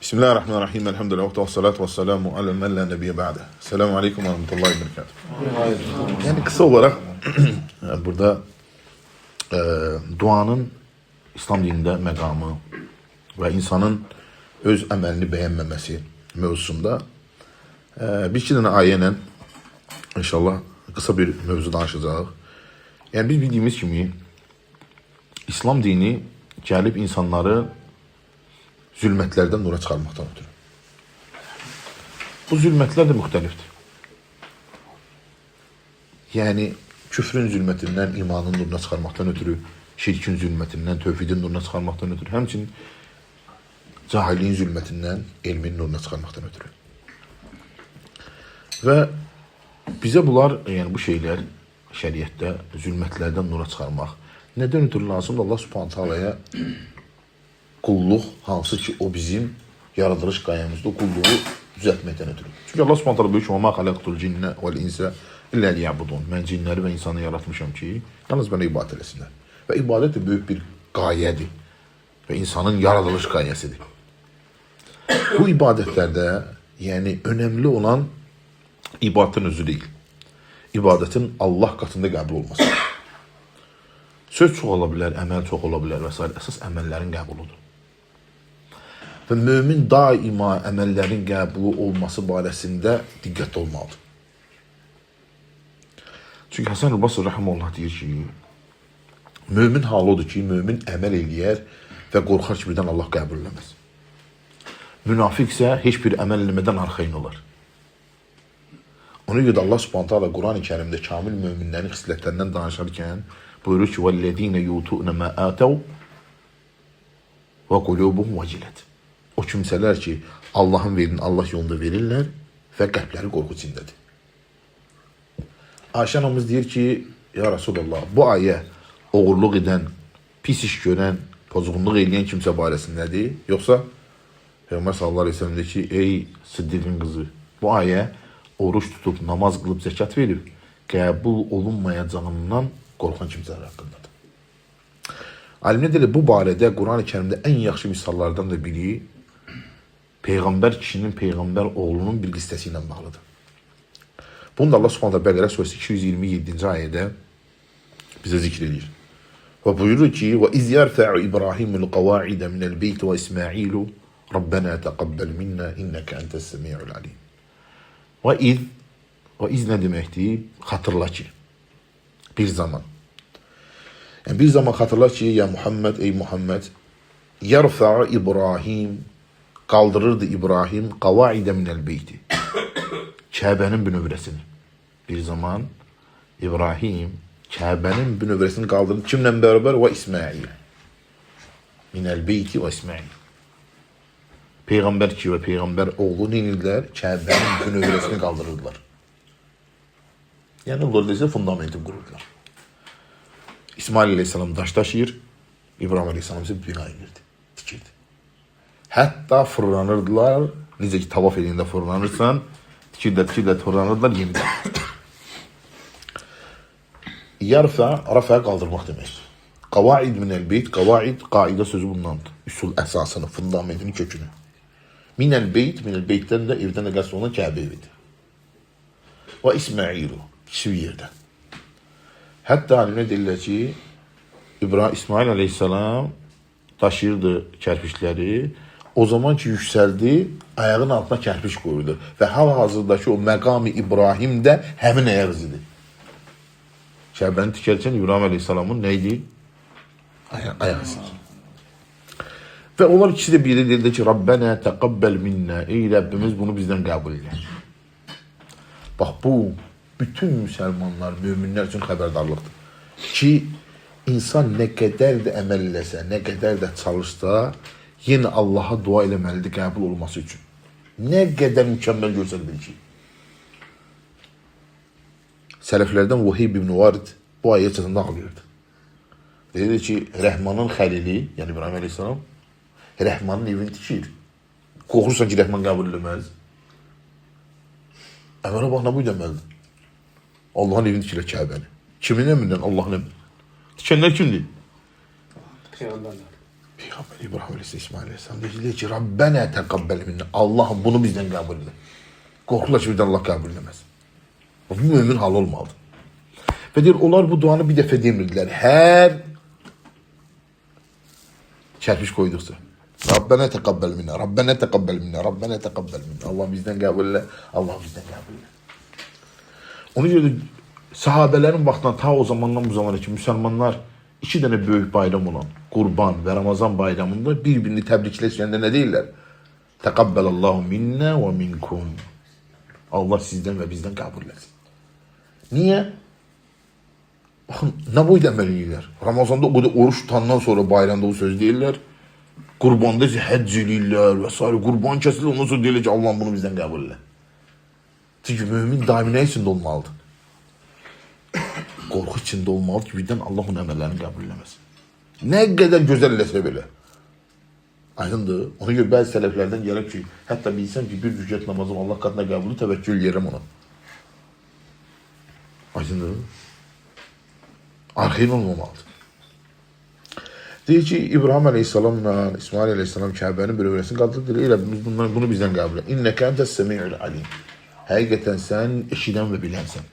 Bismillahirrahmanirrahim. Elhamdülillah ve salatu ve selamu ala men la nebiyye ba'de. Selamun aleyküm ve rahmetullahi ve berekatuhu. Yani kısa olarak burada duanın İslam dinində məqamı və insanın öz əməlini bəyənməməsi mövzusunda bir iki dənə ayə ilə inşallah kısa bir mövzu danışacağıq. Yəni biz bildiyimiz kimi İslam dini gəlib insanları zülmətlərdən nura çıxarmaqdan ötürü. Bu zülmətlər də müxtəlifdir. Yəni küfrün zülmətindən imanın nuruna çıxarmaqdan ötürü, şirkin zülmətindən tövhidin nuruna çıxarmaqdan ötürü, həmçinin cahilliyin zülmətindən elmin nuruna çıxarmaqdan ötürü. Və bizə bunlar, yəni bu şeylər şəriətdə zülmətlərdən nura çıxarmaq nədən ötürü lazımdır? Allah Subhanahu taalaya qulluq, hansı ki o bizim yaradılış qayəmizdə o qulluğu düzəltməkdən ötürü. Çünki Allah Subhanahu taala buyurur ki: "Və ma xalaqtul cinnə vəl insə illə liyabudun." Mən cinləri və insanı yaratmışam ki, yalnız mənə ibadət eləsinlər. Və ibadət də böyük bir qayədir və insanın yaradılış qayəsidir. Bu ibadətlərdə, yəni önəmli olan ibadətin özü deyil. İbadətin Allah qatında qəbul olması. Söz çox ola bilər, əməl çox ola bilər və s. Əsas əməllərin qəbuludur. Və mömin daima əməllərin qəbulu olması barəsində diqqətli olmalıdır. Çünki Həsən el-Basri rəhməhullah deyir ki, mömin halı odur ki, mömin əməl eləyər və qorxar ki, birdən Allah qəbul eləməz. Münafiq isə heç bir əməl eləmədən arxayın olar. Ona görə də Allah Subhanahu taala Quran-ı Kərimdə kamil möminlərin xislətlərindən danışarkən buyurur ki: "Vellezine yutuna ma atav ve kulubuhum vacilet." O kimsələr ki, Allahın verdiyini Allah yolunda verirlər və qəlbləri qorxu içindədir. Ayşə anamız deyir ki, ya Resulallah, bu ayə oğurluq edən, pis iş görən, pozğunluq edən kimsə barəsindədir. Yoxsa Peyğəmbər sallallahu əleyhi və səlləm deyir ki, ey Siddiqin qızı, bu ayə oruç tutub, namaz qılıb, zəkat verib, qəbul olunmayacağından qorxan kimsələr haqqındadır. Alimlər deyir, bu barədə Quran-ı Kərimdə ən yaxşı misallardan da biri Peyğəmbər kişinin, Peyğəmbər oğlunun bir qissəsi ilə bağlıdır. Bunu da Allah Subhanahu Bəqərə surəsi 227-ci ayədə bizə zikr edir. Və buyurur ki: "Və iz yarfa'u İbrahimul qawa'ida minel beyt və İsmailu Rabbena taqabbal minna innaka ente's-semi'ul alim." Və iz nə deməkdir? Xatırla ki. Bir zaman. Yəni bir zaman xatırla ki, ya Muhammed, ey Muhammed, yarfa'u İbrahim, qaldırırdı İbrahim qavaidə minəl beyti. Kəbənin bünövrəsini. Bir zaman İbrahim Kəbənin bünövrəsini qaldırdı. Kimlə bərabər? Və İsmail. Minəl beyti və İsmail. Peyğəmbər ki və Peyğəmbər oğlu neynirlər? Kəbənin bünövrəsini qaldırırdılar. Yəni onlar da fundamentin qururdular. İsmail aleyhisselam daş daşıyır, İbrahim aleyhisselam ise bina inirdi, tikirdi. Hətta fırlanırdılar, necə ki tavaf eləyəndə fırlanırsan, tikirdə fırlanırdılar yenidən. Yarfa, rafaya qaldırmaq demək. Qavaid minəl beyt, qavaid, qaidə sözü bundandır. Üsul əsasını, fundamentini, kökünü. Minəl beytdən də evdən də qəsd olunan Kəbə evidir. Və İsmailu, kişi bir yerdən. Hətta alimlər deyirlər ki, İsmail aleyhisselam daşıyırdı kərpişləri, o zaman ki yüksəldi, ayağın altına kərpiş qoyurdu. Və hal-hazırdakı o məqam-ı İbrahim də həmin ayaq izidir. Kəbəni tikərkən İbrahim aleyhisselamın neydi? Ayaq izidir. Və onlar ikisi də biri deyildi ki, Rabbənə təqabbel minnə, ey Rəbbimiz bunu bizdən qəbul edir. Bax bu, bütün müsəlmanlar, müminlər üçün xəbərdarlıqdır. Ki, insan nə qədər də əməl eləsə, nə qədər də çalışsa, yenə Allaha dua eləməlidir qəbul olması üçün. Nə qədər mükəmməl görsəl bilir ki. Sələflərdən Vahib ibn Varid bu ayəyə çatında ağlayırdı. Deyirdi ki, Rəhmanın xəlili, yəni İbrahim aleyhisselam, Rəhmanın evini tikir. Qorxursan ki, Rəhman qəbul eləməz. Əmələ bax, nə bu deməlidir? Allahın evini tikirlər Kəbəni. Kimin əmrindən? Allahın əmrindən. Tikənlər kimdir? Peygamber İbrahim Aleyhisselam, İsmail Aleyhisselam dediler ki Rabbena teqabbel minna. Allah'ım bunu bizden kabul et. Korkula ki bizden Allah kabul etmez. Bu mümin hal olmalıdır. Ve deyir, onlar bu duanı bir dəfə demirdilər. Hər çərpiş koyduqsa. Rabbena teqabbel minna, Rabbena teqabbel minna, Rabbena teqabbel minna. Allah bizden kabul et, Allah bizden kabul et. Ona görə də sahabələrin vaxtından ta o zamandan bu zamana ki, müsəlmanlar iki dənə böyük bayram olan Qurban və Ramazan bayramında bir-birini təbrikləşəndə nə deyirlər? Təqabbəlallahu minnə və minkum. Allah sizdən və bizdən qəbul etsin. Niyə? Baxın, nə boyda əməl edirlər? Ramazanda o qədər oruç tutandan sonra bayramda o söz deyirlər. Qurbanda isə həcc edirlər və s. Qurban kəsilir, ondan sonra deyirlər ki, Allah bunu bizdən qəbul et. Çünki mümin daimi nə içində olmalıdır? Qorxu içində olmalıdır ki, birdən Allah onun əməllərini qəbul eləməsin. Nə qədər gözəl eləsə belə. Aydındır. Ona görə bəzi sələflərdən gəlib ki, hətta bilsəm ki, bir rükət namazım Allah qatına qəbulü təvəkkül yerim ona. Aydındır. Arxeyin olmamalıdır. Deyir ki, İbrahim Aleyhisselamla İsmail Aleyhisselam Kəbənin bir övrəsini qaldırdı. Deyir, Rəbbimiz bunu bizdən qəbul et. İnnəkə əntəs səmi'ül alim. Həqiqətən sən eşidən və bilənsən.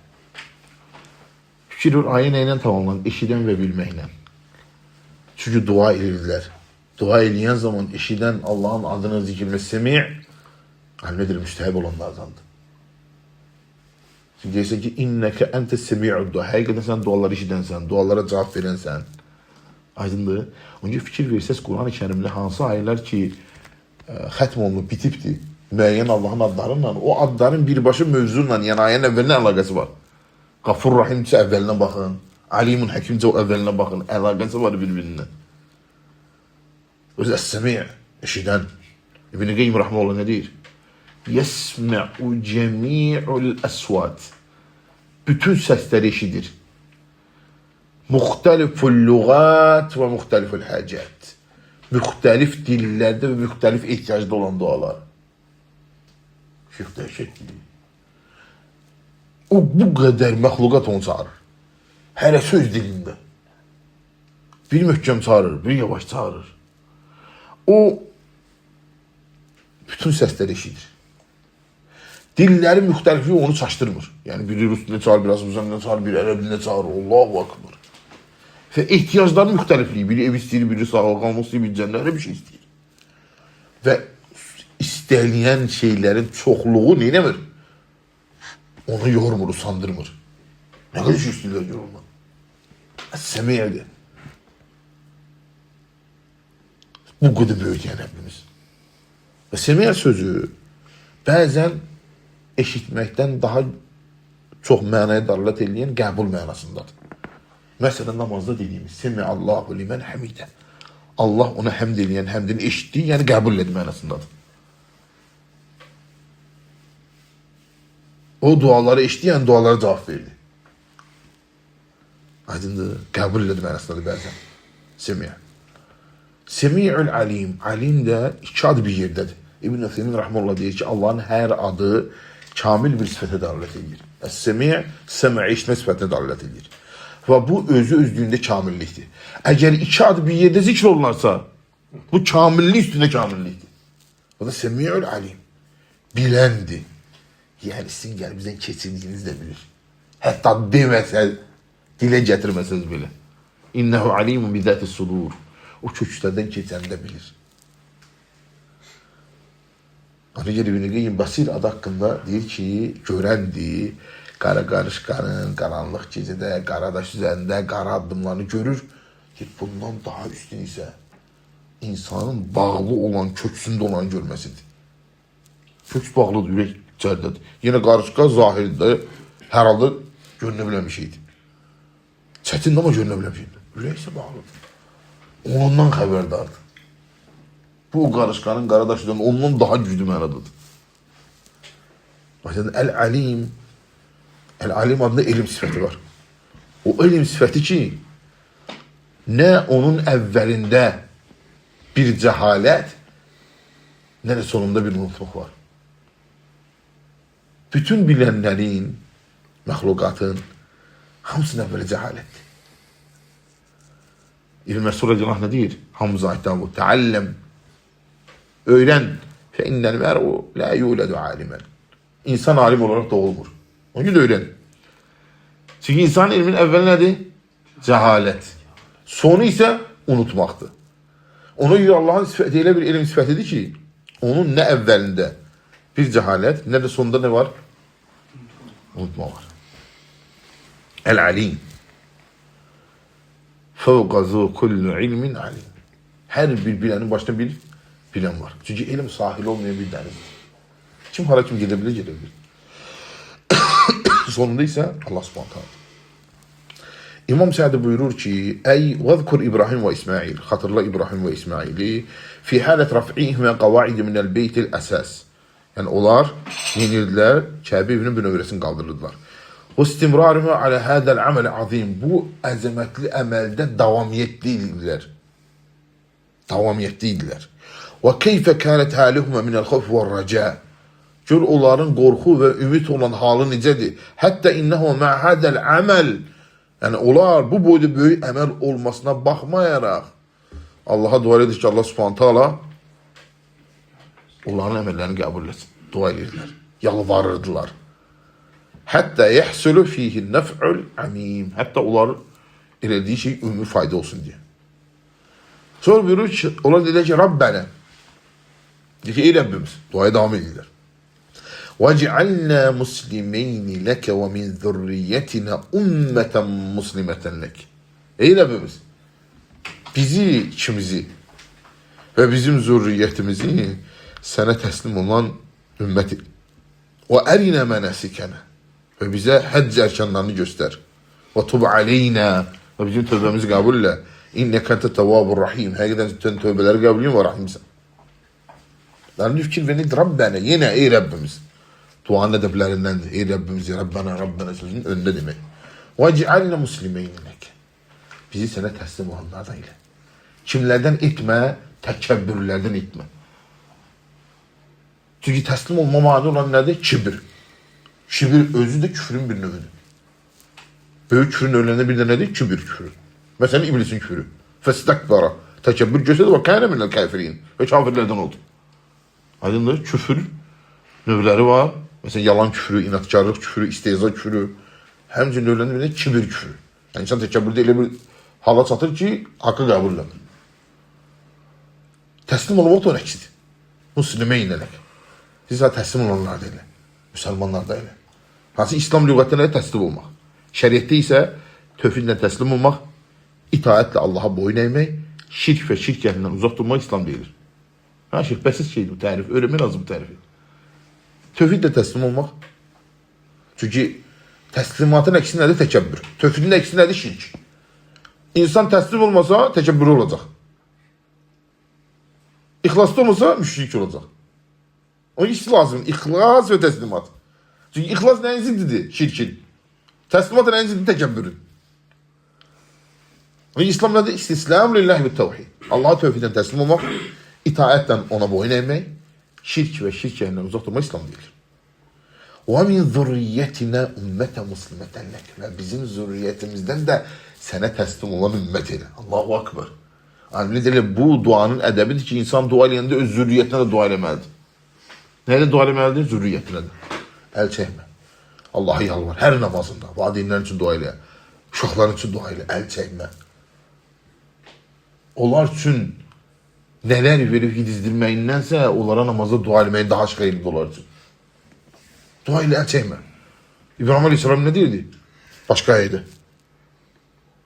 Fikir ayə nə ilə tamamlanır? Eşidən və bilməklə. Çünki dua edirlər. Dua eləyən zaman eşidən Allahın adını zikirlə səmi' nedir? Müstəhəb olanlardandır. Çünki deyirsən ki, innəkə əntə səmi'ud dua. Həqiqətən sən duaları eşidənsən, dualara cavab verənsən. Aydındır. Onca fikir versəz Quran-ı Kərimdə hansı ayələr ki, xətm olunub, bitibdir. Müəyyən Allahın adlarıyla, o adların birbaşa mövzuyla, yəni ayənin əvvəlinə əlaqəsi var. Qafur Rahimcə əvvəlinə baxın, Alimun Həkimcə əvvəlinə baxın, əlaqəsi var bir-birindən. Öz əs-səmi' eşidən. İbn-i Qeym Rəhməllah nə deyir? Yəsmə'u cəmi'ul əsvad. Bütün səsləri eşidir. Muxtəliful lüğat və muxtəliful həcət. Müxtəlif dillərdə və müxtəlif ehtiyacda olan dualar. Şeyh dəhşətdir. O bu qədər məxluqat onu çağırır. Hələ söz dilində. Bir möhkəm çağırır, bir yavaş çağırır. O bütün səsləri eşidir. Dillərin müxtəlifliyi onu çaşdırmır. Yəni biri rus dilində çağırır, bir azərbaycan dilində çağırır, bir ərəb dilində çağırır. Allahu akbar. Və ehtiyacların müxtəlifliyi, biri ev istəyir, biri sağlıq almaq istəyir, biri cənnətə bir şey istəyir. Və istənilən şeylərin çoxluğu neynəmir? Onu yormur, usandırmır. Nə qədər şey istəyirlər yorulma. Əs-səmi'dir. Bu qədər böyük yəni Rəbbimiz. Və səmi' sözü bəzən eşitməkdən daha çox mənaya dəlalət edən qəbul mənasındadır. Məsələn, namazda dediyimiz Semi'allahu limən həmidə. Allah ona həmd eləyən həmdini eşitdi, yəni qəbul edir mənasındadır. O duaları eşitdi, yəni dualara cavab verdi. Aydındır, qəbul edir mənasındadır bəzən. Semi'. Semi'ül alim. Alim də iki adı bir yerdədir. İbn-i Əthəmin Rəhməllah deyir ki, Allahın hər adı kamil bir sifətə dəlalət edir. Əs-semi' səm'i eşitmə sifətinə dəlalət edir. Və bu özlüyündə kamillikdir. Əgər iki adı bir yerdə zikr olunarsa, bu kamillik üstündə kamillikdir. O da Semi'ül alim. Biləndir. Yəni sizin qəlbinizdən keçirdiyiniz də bilir. Hətta deməsəz, dilə gətirməsəz belə. İnnəhu alimun bi zətis sudur. O köklərdən keçəni də bilir. Ona görə İbn-i Qeym Basir adı haqqında deyir ki, görəndir, qara qarışqanın, qaranlıq gecədə, qara daş üzərində, qara addımlarını görür ki, bundan daha üstün isə insanın bağlı olan, köksündə olan görməsidir. Köks bağlıdır, ürək içərdədir. Yenə qarışqa zahirdə hər halda görünə bilən bir şeydir. Çətindir, amma görünə bilən bir şeydir. Ürək isə bağlıdır. Ondan xəbərdardır. Bu qarışqanın, qara daş üzərində ondan daha güclü mənadadır. Məsələn, Əl-Alim, Əl-Alim adında elm sifəti var. O elm sifəti ki, nə onun əvvəlində bir cəhalət, nə də sonunda bir unutluq var. Bütün bilənlərin, məxluqatın hamısının əvvəli cəhalətdir. İlmə sonra günah nə deyir? Hamıza aiddən bu. Təəlləm. Öyrən. Fə innəl mər'u la yulədu alimən. İnsan alim olaraq doğulmur. Onun gün öyrən. Çünki insan ilmin əvvəli nədir? Cəhalət. Sonu isə unutmaqdır. Ona görə Allahın sifəti elə bir elm sifətidir ki, onun nə əvvəlində bir cəhalət, nə də sonunda nə var? Unutma var. El-alim. Fəvqəzu kullu ilmin alim. Hər bir bilənin başında bir bilən var. Çünki elm sahili olmayan bir dənizdir. Kim hara kim gedə bilir, gedə bilir. Sonunda isə Allah subhanahu ta'ala. İmam Sədi buyurur ki, Ey vəzkur İbrahim və İsmail, xatırla İbrahim və İsmaili, fi halət raf'ihimə qavaidi minəl beytil əsas. Yəni onlar yenirdilər, Kəbə evinin bünövrəsini qaldırırdılar. Və istimrarımı alə hədəl əməl azim. Bu əzəmətli əməldə davamiyyətlidirlər. Davamiyyətlidirlər. Və keyfə kənət həlihumə minəl xəf və rəcə. Gör onların qorxu və ümid olan halı necədir? Hətta innəhu mə hədəl əməl. Yəni onlar bu boyda böyük əməl olmasına baxmayaraq Allaha dua edir ki, Allah subhanahu ta'ala onların əməllərini qəbul etsin. Dua edirlər. Yalvarırdılar. Hətta yəhsulu fihi nəf'ül əmim. Hətta onlar elədiyi şey ümumi fayda olsun deyə. Sonra buyurur ki, onlar deyirlər ki, Rabbənə. Deyir ki, ey Rəbbimiz. Duaya davam edirlər. وَجْعَلْنَا مُسْلِمَيْنِ لَكَ وَمِنْ ذُرِّيَّتِنَا أُمَّةً مُسْلِمَةً لَكَ. Ey Rəbbimiz, bizi, ikimizi və bizim zürriyyətimizi sənə təslim olan ümməti və ərinə mənəsikənə və bizə həcc ərkanlarını göstər və tub aleynə və bizim tövbəmizi qəbul elə innəkə əntə təvvabur rahim. Həqiqətən tövbələri qəbul və rahimsən. Dərin fikir verin, Rabbənə, yenə ey Rəbbimiz. Duanın ədəblərindəndir. Ey Rəbbimiz, Rabbənə, Rabbənə sözünün önündə demək. Və ci'alnə muslimeyni ləkə. Bizi sənə təslim olanlardan elə. Kimlərdən etmə, təkəbbürlərdən etmə. Çünki təslim olma mani olan nədir? Kibir. Kibir özü də küfrün bir növüdür. Böyük küfrün növlərində bir də nədir? Kibir küfrü. Məsələn, iblisin küfrü. Fəstəkbara. Təkəbbür göstərdi və kənə minəl kəfirin. Və kafirlərdən oldu. Aydındır, küfür növləri var. Məsələn, yalan küfrü, inatkarlıq küfrü, istehza küfrü. Həmçinin növlərində bir də kibir küfrü. Yəni, insan təkəbbürdə elə bir hala çatır ki, haqqı qəbul edir. Təslim olmaq da o əksidir. Müslimə inələk. Siz təslim olanlar da elə. Müsəlmanlar da elə. Hansı İslam lüğətdə nədir? Təslim olmaq. Şəriətdə isə tövhidlə təslim olmaq, itaətlə Allaha boyun əymək, şirk və şirk əhlindən uzaq durmaq İslam deyilir. Ha, şirk bəsiz şeydir bu tərif. Öyrənmək lazım bu tərifi. Tövhidlə təslim olmaq. Çünki təslimatın əksi nədir? Təkəbbür. Tövhidin əksi nədir? Şirk. İnsan təslim olmasa təkəbbürü olacaq. İxlasda olmasa müşrik olacaq. Onun ikisi lazım. İxlas və təslimat. Çünki ixlas nəyin ziddidir? Şirkin. Təslimat nəyin ziddidir? Təkəbbürün. Və İslam nədir? İstislam lillahi və təvhid. Allah'a tövhiddən təslim olmaq, itaətlə ona boyun əymək, şirk və şirk əhlindən uzaq durmaq İslam deyilir. وَمِنْ ذُرِّيَّتِنَا ümmətə muslimətən lək. Və bizim zürriyyətimizdən də sənə təslim olan ümmət elə. Allahu akbar. Alimli deyirlər, bu duanın ədəbidir ki, insan dua eləyəndə öz zürriyyətinə də dua eləməlidir. Nəyə dua eləməlidir? Zürriyyətinə də. Əl çəkmə. Allah'a yalvar. Hər namazında. Valideynlərin üçün dua elə. Uşaqların üçün dua elə. Əl çəkmə. Onlar üçün nələr verib gidizdirməyindən onlara namazda dua eləməyin daha xeyirli onlar üçün. Dua ilə əl çəkmə. İbrahim Aleyhisselam nə deyirdi? Başqa ayədə.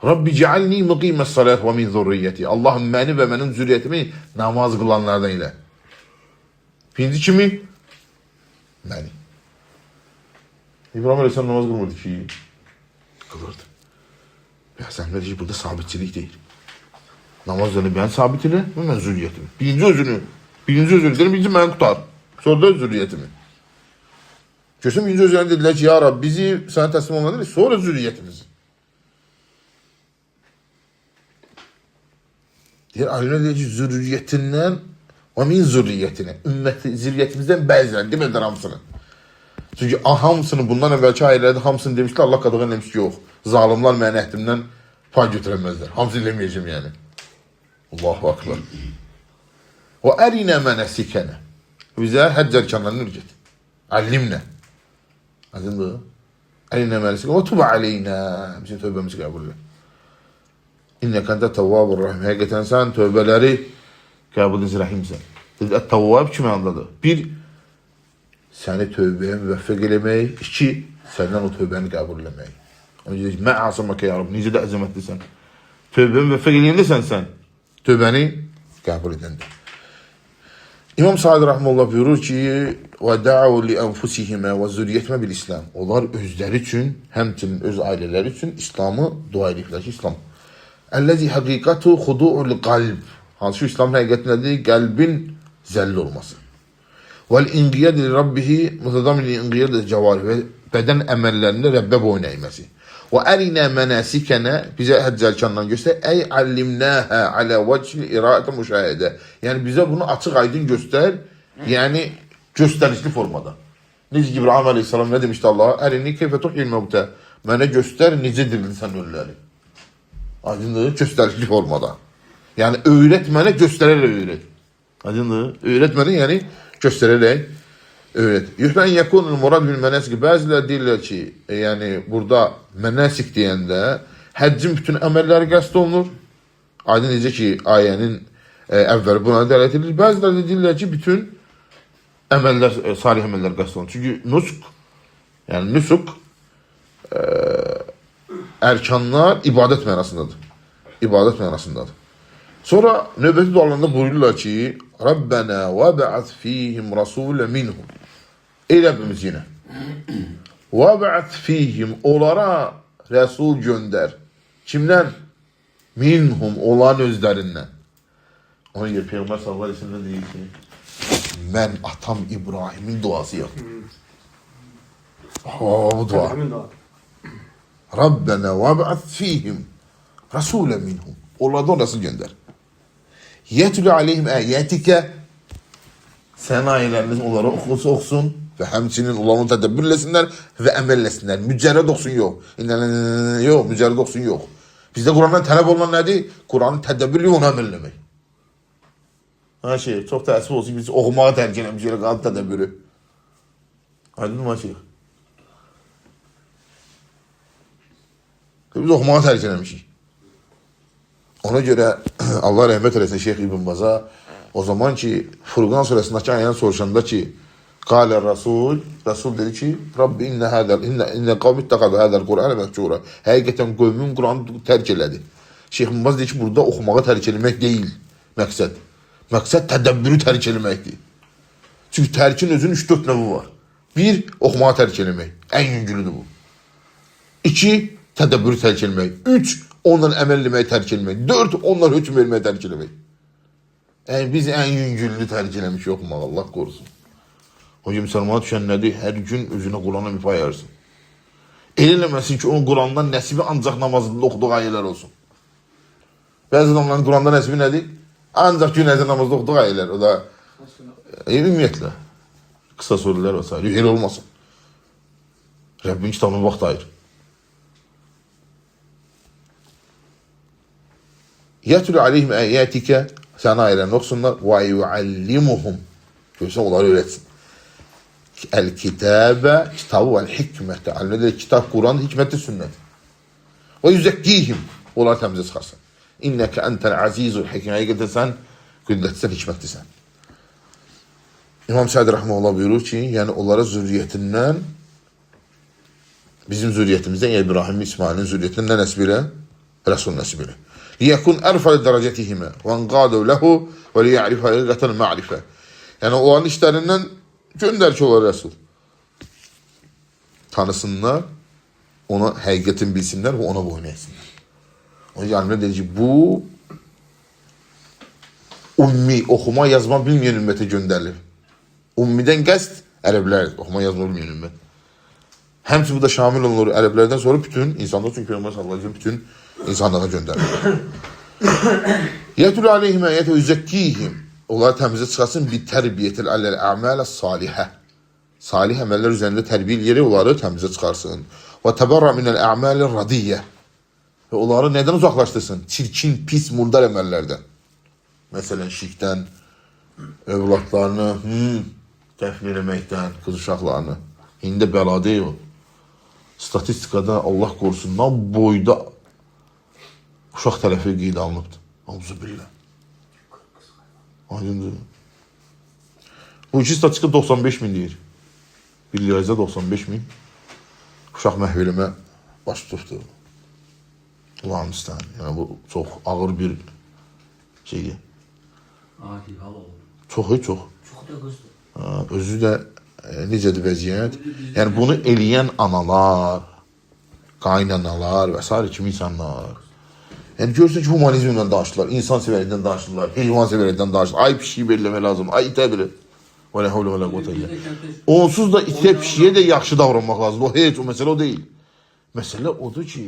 Rabbi cealni muqiməs salat və min zurriyyəti. Allahım məni və mənim zürriyyətimi namaz qılanlardan elə. Birinci kimi? Məni. İbrahim Aleyhisselam namaz qılmırdı ki, qılırdı. Sən nə deyir, burada sabitçilik deyir. Namaz üzerine ben sabit elə və mən zürriyyətimi. Birinci özünü deyirəm, birinci məni qutar. Sonra da zürriyyətimi. Görsün birinci özünə dedilər ki, ya Rab, bizi sənə təslim olmadan sonra zürriyyətimizi. Deyir, alimlər deyir ki, zürriyyətindən və min zürriyyətinə, zürriyyətimizdən bəzilən, demədilər hamısını. Çünki hamısını bundan əvvəlki ayələrdə hamısını demişlər, Allah qadağan demiş ki, yox, zalimlar mənim əhdimdən pay götürəməzlər. Hamısını deməyəcəm yəni. Allahu akbar. Və ərinə mənəsikənə. Bizə həcc ərkanlarını öyrət. Allimnə. Aydındır? Ərinə mənəsikənə. Və tub aleynə. Bizim tövbəmizi qəbul edir. İnnəkə əntə təvvabur rahim. Həqiqətən sən tövbələri qəbul edir, rəhimsən. Təvvab kimi anladı. Bir, səni tövbəyə müvəffəq eləmək. İki, səndən o tövbəni qəbul eləmək. Ona görə ki, mən asılmakə ya Rabbi, necə də əzəmətlisən. Tövbəyə müvəffəq eləyəndə sən tövbəni qəbul edəndə. İmam Said Rahmanullah buyurur ki, وَدَعَوْ لِأَنْفُسِهِمَا وَزُرِيَتْمَ بِالْإِسْلَامِ. Onlar özləri üçün, həmçinin öz ailələri üçün İslamı dua ediblər ki, İslam. Əl-ləzi həqiqətu xudu'ul qalb. Hansı İslam həqiqəti nədir? Qəlbin zəlli olması. وَالْاِنْقِيَدِ لِرَبِّهِ مُتَدَمِنِ اِنْقِيَدِ الْجَوَارِ. Və bədən əməllərində Rəbbə boyun əyməsi. وَأَرِنَا مَنَاسِكَنَا. Bizə həcc ərkandan göstər. Əy allimnəhə alə vəcil irayətə müşahidə. Yəni bizə bunu açıq aydın göstər. Yəni göstərişli formada. Necə ki, İbrahim Aleyhisselam nə demişdi Allah'a? Ərini keyfə tuhyil mevtə. Mənə göstər necə dirilsən ölüləri. Aydındır, göstərişli formada. Yəni öyrət mənə, göstərərək öyrət. Aydındır, öyrət mənə, yəni göstərərək öyrət. Yuhlən yəkunul murad bil mənəsik. Bəzilər deyirlər ki, yəni burada mənəsik deyəndə həccin bütün əməlləri qəsd olunur. Aydın necə ki, ayənin əvvəli buna dələt edilir. Bəzilər də deyirlər ki, bütün əməllər, salih əməllər qəsd olunur. Çünki nusk, yəni nusuk ərkanlar ibadət mənasındadır. İbadət mənasındadır. Sonra növbəti dualarında buyururlar ki, Rabbənə və bə'ət fihim rasulə minhum. Ey Rəbbimiz yenə. Və bə'ət fihim, onlara rəsul göndər. Kimdən? Minhum, onların özlərindən. Ona görə Peyğəmbər sallallahu əleyhi və səlləm deyir ki, mən atam İbrahimin duasıyam. Bu dua. Rabbənə və bə'ət fihim rasulə minhum. Onlardan rəsul göndər. Yetülü aleyhim əyətikə. Sən ayələriniz onlara oxusun və həmçinin onların tədəbbür eləsinlər və əməl eləsinlər. Mücərrəd oxusun yox. Yox, mücərrəd oxusun yox. Bizdə Qurandan tələb olunan nədir? Quranın tədəbbür yox, onu əməl eləmək. Hər şey, çox təəssüf olsun ki, biz oxumağa tərk eləmiş, elə qaldı tədəbbürü. Aydın mı şey? Biz oxumağa tərk eləmişik. Ona görə Allah rəhmət eləsin Şeyx İbn Baza o zaman ki Furqan surəsindəki ayəni soruşanda ki Qalə Rasul dedi ki Rabbi innə qavmi ittəqadı hədəl Qur'anə məhcura. Həqiqətən qövmün Qur'anı tərk elədi. Şeyx İbn Baz deyir ki burada oxumağı tərk eləmək deyil məqsəd. Məqsəd tədəbbürü tərk eləməkdir. Çünki tərkin özünün 3-4 növü var. 1. Oxumağı tərk eləmək. Ən yüngülüdür bu. 2. Tədəbbürü tərk eləmək. 3. Ondan əməl eləməyi tərk eləmək. 4. Ondan hökm verməyi tərk eləmək. Yəni biz ən yüngülünü tərk eləmiş yoxmaq, Allah qorusun. O gün müsəlmana düşən nədir? Hər gün özünə Qurana müpay ayırsın. El eləməsin ki, onun Qurandan nəsibi ancaq namazında oxuduğu ayələr olsun. Bəzi adamların Quranda nəsibi nədir? Ancaq gün əzə namazda oxuduğu ayələr. O da ümumiyyətlə qısa surələr və s. Elə olmasın. Rəbbin kitabına vaxt ayır. Yətülü aleyhim əyətikə. Sənə ayələrini oxusunlar. Və yuallimuhum. Görürsən, onları öyrətsin. Əl-kitəbə, kitabı və hikmətə. Alimdə kitab, Quran, hikmətli sünnət. Və yüzəkkihim. Onları təmizə çıxarsın. İnnəkə əntəl əzizul həkim. Həqiqətən sən qüddətlisən, hikmətlisən. İmam Said Rahmanullah buyurur ki, yəni onlara zürriyyətindən, bizim zürriyyətimizdən, yəni İbrahim İsmailin zürriyyətindən nə nəsib ilə? Rəsul nəsib ilə. Liyəkun ərfəl dərəcətihimə və enqadəv ləhu və liyərif həqiqətən ma'rifə. Yəni onların işlərindən göndər ki, olar rəsul. Tanısınlar, ona həqiqətin bilsinlər və ona boyun əysinlər. O alimlər deyir ki, bu ummi, oxuma, yazma bilməyən ümmətə göndərilir. Ummidən qəsd ərəblərdir, oxuma, yazma bilməyən ümmət. Həmçinin bu da şamil olunur ərəblərdən sonra bütün insanlar, çünki Peyğəmbər sallallahu əleyhi və səlləm bütün insanlığa göndərilir. Yətülü aleyhimə yətə yüzəkkihim. Onları təmizə çıxarsın bi tərbiyyətil əmələ salihə. Salih əməllər üzərində tərbiyə eləyərək onları təmizə çıxarsın. Və təbərra minəl əməli radiyyə. Və onları nədən uzaqlaşdırsın? Çirkin, pis, murdar əməllərdən. Məsələn, şirkdən, övladlarını dəfn eləməkdən, qız uşaqlarını. İndi bəla deyil o. Statistikada Allah qorusundan boyda uşaq tərəfi qeyd alınıbdır. Auzubillah. Aydındır. Bu iki statistika 95 min deyir. Bir lirayca 95 min uşaq məhv eləmə baş tutubdur. Allah'ın istəyən. Yəni bu çox ağır bir şeydir. Adi hal olur. Çox. Çox da qızdır. Özü də necədir vəziyyət? Yəni bunu eləyən analar, qaynanalar və s. kimi insanlar. Yəni görürsən ki, humanizmlə danışırlar, insan sevərlikdən danışırlar, heyvan sevərlikdən danışırlar. Ay pişiyi belirləmək lazım, ay itə bilir. Və nə havlə və nə quvvətə illə. Onsuz da itə pişiyə də yaxşı davranmaq lazım. O heç, o məsələ o deyil. Məsələ odur ki,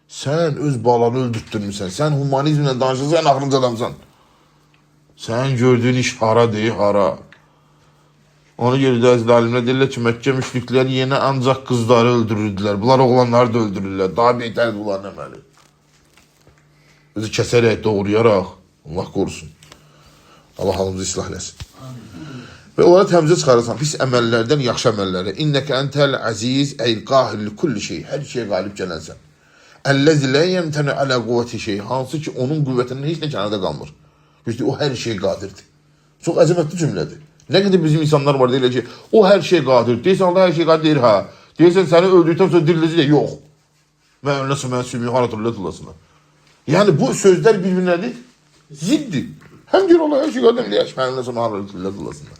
sən öz balanı öldürtdürmüsən, sən humanizmlə danışırsan, sən axırıncı adamsan. Sən gördüyün iş hara deyil, hara. Ona görə də əziz alimlər deyirlər ki, Məkkə müşrikləri yenə ancaq qızları öldürürdülər. Bunlar oğlanları da öldürürlər. Daha betərdir bunların əməli. Özü kəsərək, doğrayaraq, Allah qorusun. Allah halımızı islah eləsin. Və onları təmizə çıxarırsan, pis əməllərdən yaxşı əməllərə. İnnəkə əntəl əziz əyl qahirli kulli şey. Hər şeyə qalib gələnsən. Əlləzi lə yəmtənə ələ quvvəti şey. Hansı ki, onun qüvvətinin heç nə kənarda qalmır. Çünki o hər şey qadirdir. Çox əzəmətli cümlədir. Nə qədər bizim insanlar var deyirlər ki, o hər şey qadir. Deyirsən, Allah hər şey qadir deyir, hə. Deyirsən, səni öldükdən sonra diriləcək deyir, yox. Mən ölləsin, mən sümüyü, hanatırıllatırlasına. Yəni, bu sözlər bir-birlədir, ziddir. Həm deyir, Allah hər şey qadir deyir, mən ölləsin, hanatırıllatırlasına.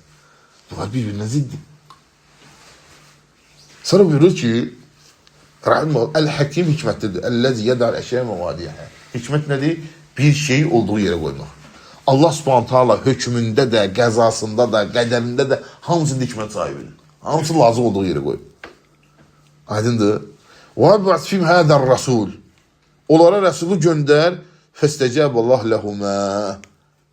Bunlar bir-birinə ziddir. Sonra buyurur ki, Əl-Həkim hikmətlidir. Əlləzi yədər əşəyə məvadiyyə. Hikmət nədir? Bir şeyi olduğu yerə qoymaq. Allah subhanahu ta'ala hökmündə də, qəzasında da, qədərində də hamısını hikmət sahibidir. Hamısı lazım olduğu yerə qoyub. Aydındır. وَاَبْعَثْ فِيمْ هَذَا الرَّسُولِ Onlara Rəsulu göndər فَاسْتَجَابَ اللّٰهُ لَهُمَا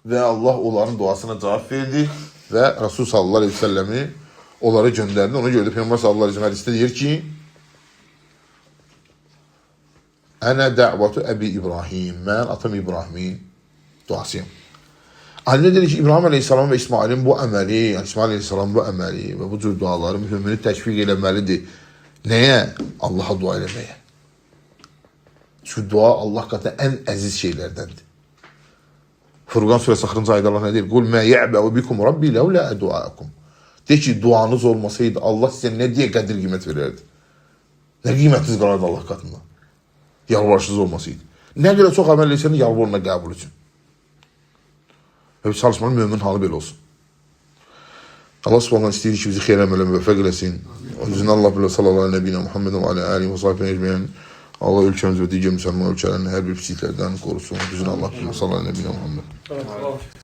Və Allah onların duasına cavab verdi və Rasul sallallahu aleyhi ve selləmi onları göndərdi. Ona görə də Peyğəmbər sallallahu aleyhi ve sellem hədisdə deyir ki Ənə dəvətü Əbi İbrahim Mən atam İbrahimin duasıyım. Alimlər deyir ki, İbrahim Aleyhisselam və İsmailin bu əməli, yəni İsmail Aleyhisselam bu əməli və bu cür duaları mühümini təşviq eləməlidir. Nəyə? Allaha dua eləməyə. Çünki dua Allah qatı ən əziz şeylərdəndir. Furqan surəsi 6-cı ayədə Allah nə deyir? Qul mə yə'bəu bikum rabbi ləulə duaəkum. Deyir ki, duanız olmasaydı Allah sizə nə deyə qədir qiymət verərdi? Nə qiymətiniz qalardı Allah qatında? Yalvarışınız olmasaydı. Nə qədər çox əməl etsənin yalvarına qəbul üçün. Və çalışmanın mümin halı belə olsun. Allah subhanahu istəyir ki, bizi xeyr əmələ müvəffəq eləsin. O yüzden Allah bilə sallallahu aleyhi nebine Muhammedin və alə alihi və sahibine ecmeyen. Allah ölkəmiz və digər müsəlman ölkələrini hər bir pisliklərdən qorusun. Düzün Allah bilə sallallahu aleyhi nebine Muhammed.